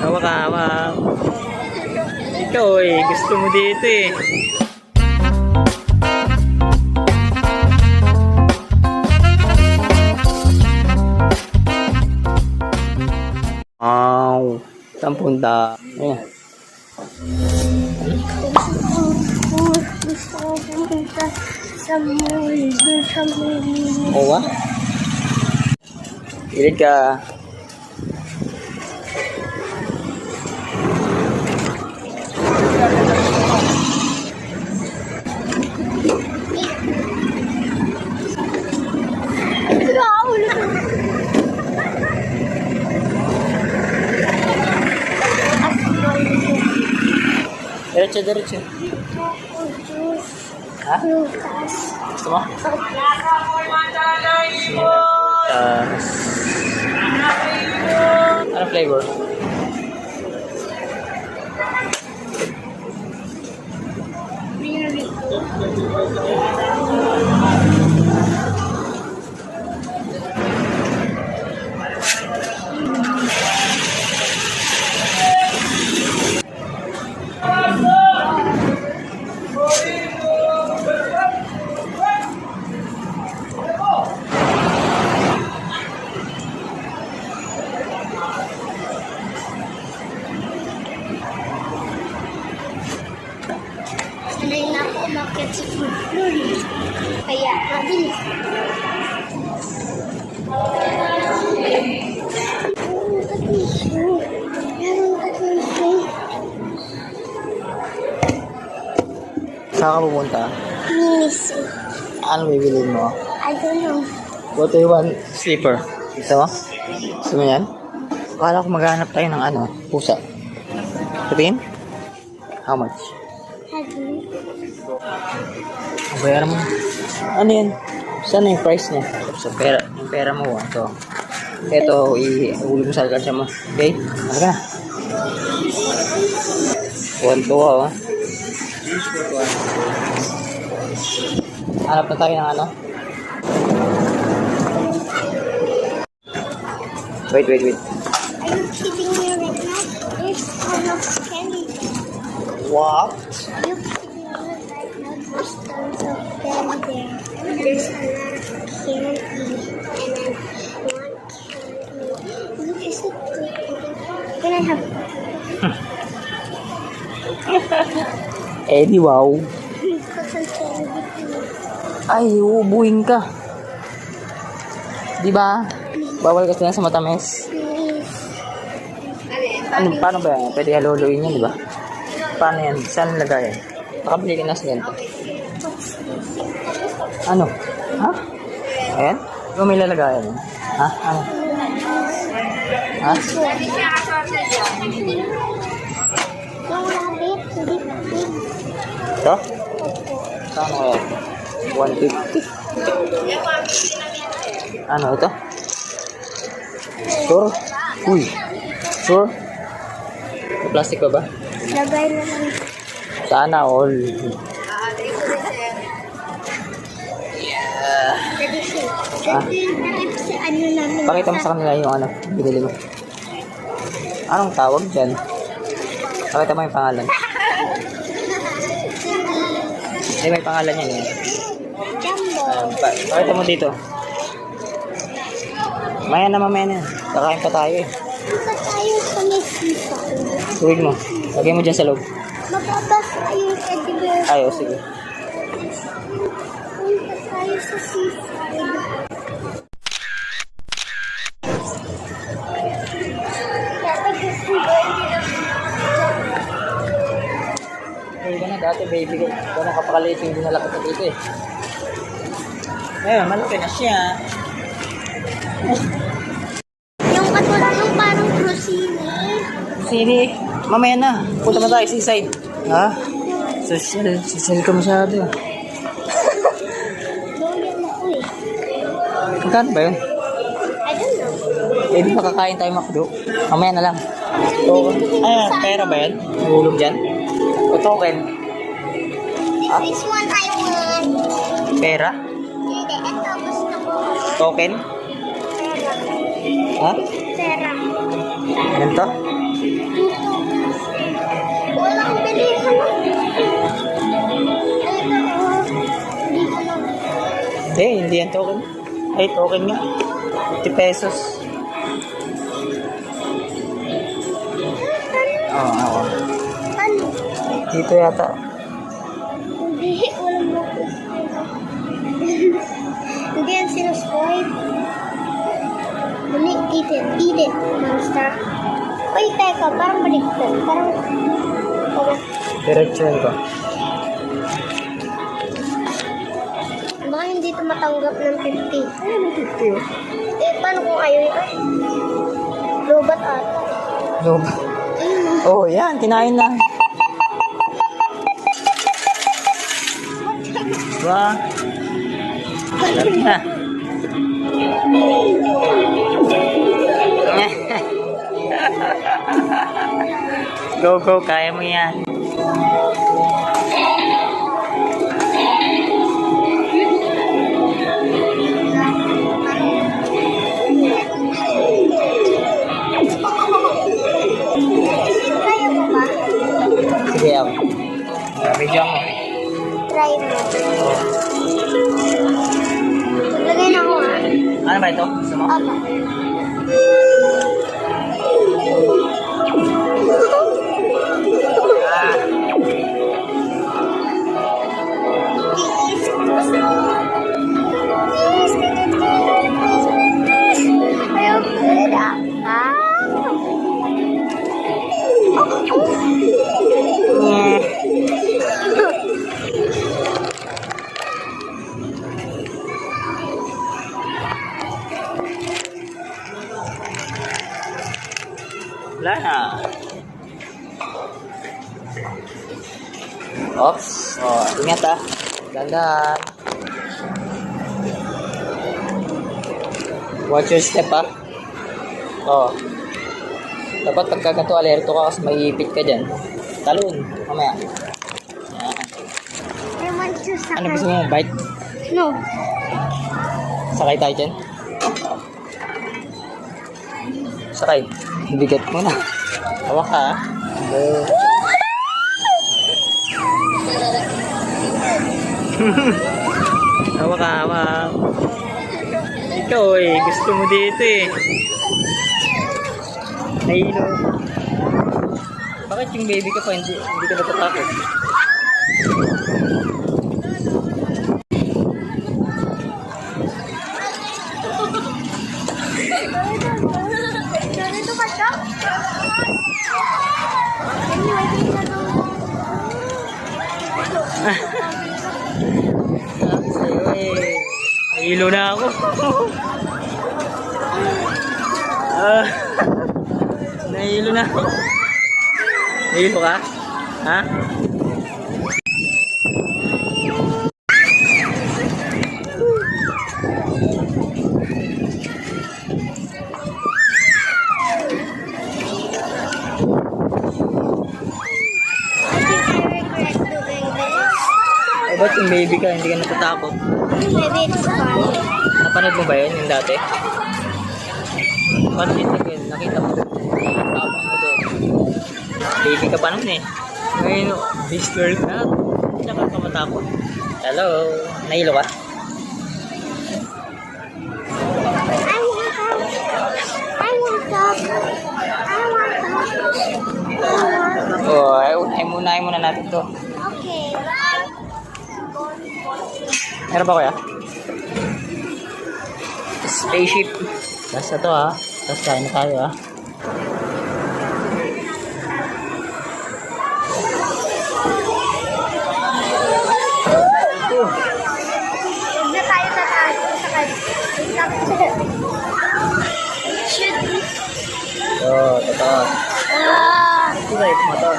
Hawak-hawak. Ikaw eh, gusto mo dito eh. Wow, saan punta? Ayan. Gusto ko pumunta sa mall. Doon sa mall. Oo ba? Ilig ka. Diretso, diretso. Ha? Gusto mo? Ano flavor? Sanay na ako umakyat sa food floor eh. Kaya mabilis. Meron ka tissue. Saan ka pupunta? Minis. Ano bibilin mo? I don't know. What do you want? Slipper. Gusto mo? Gusto mo yan? Akala ko maghanap tayo ng ano, pusa. Sabihin? How much? Have you? Ang bayaran mo. Ano yan? Saan na yung price niya? So, yung pera mo, ito. Ito, ihuli mo sa alkansya mo. Okay? Ano ka na? Tuwan-tuwa, oh. Hanap na tayo ng ano? Wait. Are you kidding me right now? There's tons of candy. What? Are you kidding me right now? There's tons of candy there. There's a lot of candy. And I want candy. Look, is it good? Can I have Eddie, wow. cotton candy, please? Ay, uubuhin ka. Di ba? Bawal kasi na sa matamis. Please. Ano, paano ba yan? Pwede haluluin yan, di ba? Paano yan? Saan lagay yan? Nakabili ka na sa ganito. Ano? Ha? Ayan? Ikaw may lalagayan yan? Ha? Ano? Ha? Yung rabbit, big, big. Ito? Saan kaya? 150. Ano ito? Sure? Uy. Sure? May plastic pa ba? Lagay na lang. Sana all. Pwede siya. Ah. Ito sa ano namin. Pakita mo sa kanila yung ano, binili mo. Anong tawag dyan? Pakita mo yung pangalan. Hindi, may pangalan yan eh. Jumbo. Pakita mo dito. Mamaya na. Kakain pa tayo eh. Punta tayo sa may sisa. Tuwig mo. Lagay mo dyan sa loob. Mababasa yung teddy bear. Ay, sige. Punta tayo sa seaside. Ay, na dati baby ko. Gano'n kapakaliit yung dinala ko dito eh. Ngayon, malaki na siya. Yung katulad yung parang krusini. Sini, mamaya na. Punta mo tayo seaside. Ha? Social ka masyado. Doon ako eh. Magkano ba yun? I don't know. Eh, di ba kakain tayo McDo? Mamaya na lang. Pera ba yan? Hulog dyan? O token? Ha? This one I want. Pera? Hindi, ito gusto ko. Token? Pera. Ha? Pera. Ganito? Wala akong bilihan. Hindi yan token. Ay, token nga. 50 pesos. Oo, oo. Ano? Dito yata. Hindi, walang mo. Hindi yan sinuswipe. Eat it, monster. Uy, teka, parang baligtad. Parang, Diretsuhin ko. baka hindi ito matanggap ng 50. Ano ng 50? Eh, paano kung ayaw yun? Ay, robot ata. Loba. Oh, yan. Kinain na. Diba? Alam na. Go, go. Kaya mo yan. Kaya mo ba? Sige, ako. Video mo. Try mo. Lagay na ako ah. Ano ba ito? Gusto mo? Apa. Ayaw good ah. Wala na. Oops. Oh, ingat ah. Dandan. Watch your step ah. Oh. Dapat pagka ganito alerto ka kasi maiipit ka dyan. Talon. Mamaya. Yan. I want to sakay. Ano gusto mo? Bike? No. Sakay tayo dyan? Sakay. Bigat mo na. Hawak ka ah. Go. Hawak ka, hawak. Ikaw eh, gusto mo dito eh. Nahilo. Bakit yung baby ka pa hindi ka natatakot? Ganito ka siya? Sabi sa'yo eh. Nahilo na ako. Nahilo na ako. Nahilo ka? Ha? Eh, ba't yung baby ka, hindi ka natatakot? Maybe it's fun. Napanood mo ba yun, yung dati? Paano dito yun? Nakita mo doon? Tapang mo doon. Baby ka pa nun eh. Ngayon, this girl na. Hindi na ka matakot. Hello? Nahilo ka? I want dog. I want dog. I want dog. Oh, ay muna natin to. Okay. Meron ba kuya? Spaceship. Basta to ha. Tapos kain na tayo ha. Huwag na tayo tataas. Should be. So, totoo. Ito ba yung motor?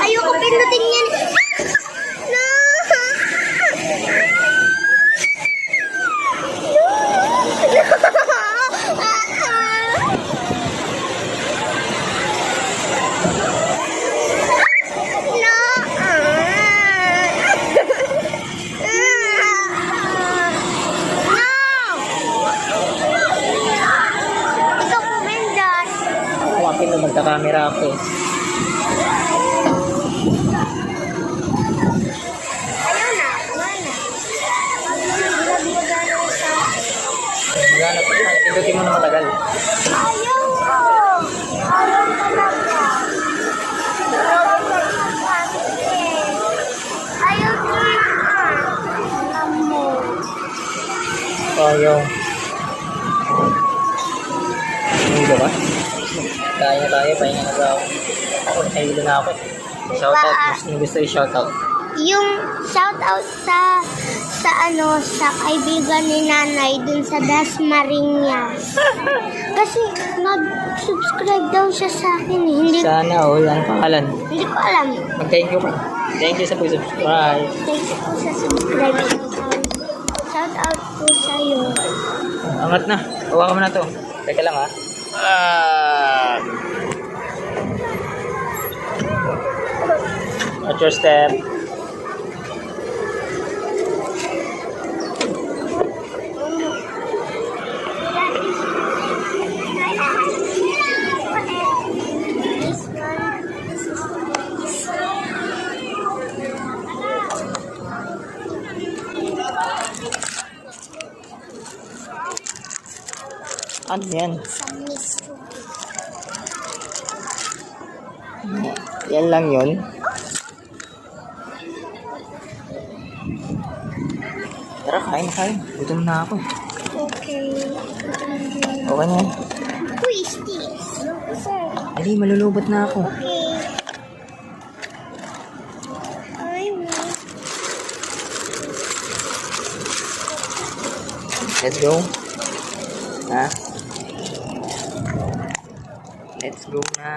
Ayoko pindutin yan. No! No! Sa camera ako eh. Ayaw na. Wala. Magagana sa... Magana pa siya. Pindutin mo na matagal. Ayaw ko. Ayaw talaga. Ayaw talaga. Alam mo. Ayaw. Hindi ba? Kaya tayo, pahinga na daw. Ako, nahilo na ako. Shoutout, gusto yung shoutout. Yung shoutout sa kaibigan ni Nanay dun sa Dasmariñas. Kasi nag-subscribe daw siya sa akin eh. Hindi, Sana, ang pangalan. hindi ko alam. Mag-thank you ka. Thank you sa pag-subscribe. Thank you po sa subscribe. Shoutout po sa'yo. Angat na. Hawakan mo na to. Teka lang ha. Watch your step. This one. Ano yan? Sa mystery. Yan lang yun. Tara, kain na kain. Gutom na ako. Okay. Okay na yan. Who is this? Sir. Ali, malulubot na ako. Okay. Let's go. Ha? Let's go na.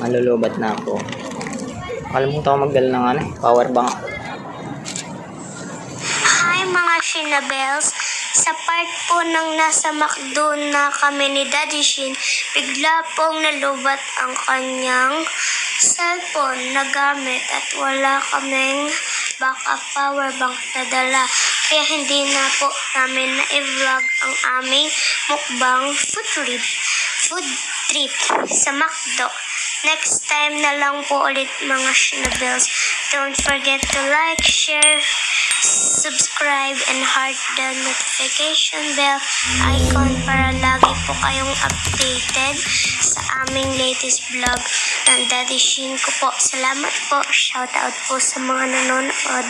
Malulubat na ako. Kalimutan ko magdala ng power bank. Hi mga Shinabels! Sa part po ng nasa McDo na kami ni Daddy Shin, bigla pong nalubat ang kanyang cellphone na gamit at wala kaming backup power bank na dala. Kaya hindi na po namin na-vlog ang aming mukbang food trip sa McDo. Next time na lang po ulit mga Shinabels. Don't forget to like, share, subscribe, and heart the notification bell icon para lagi po kayong updated sa aming latest vlog ng Daddy Shin ko po. Salamat po. Shoutout po sa mga nanonood.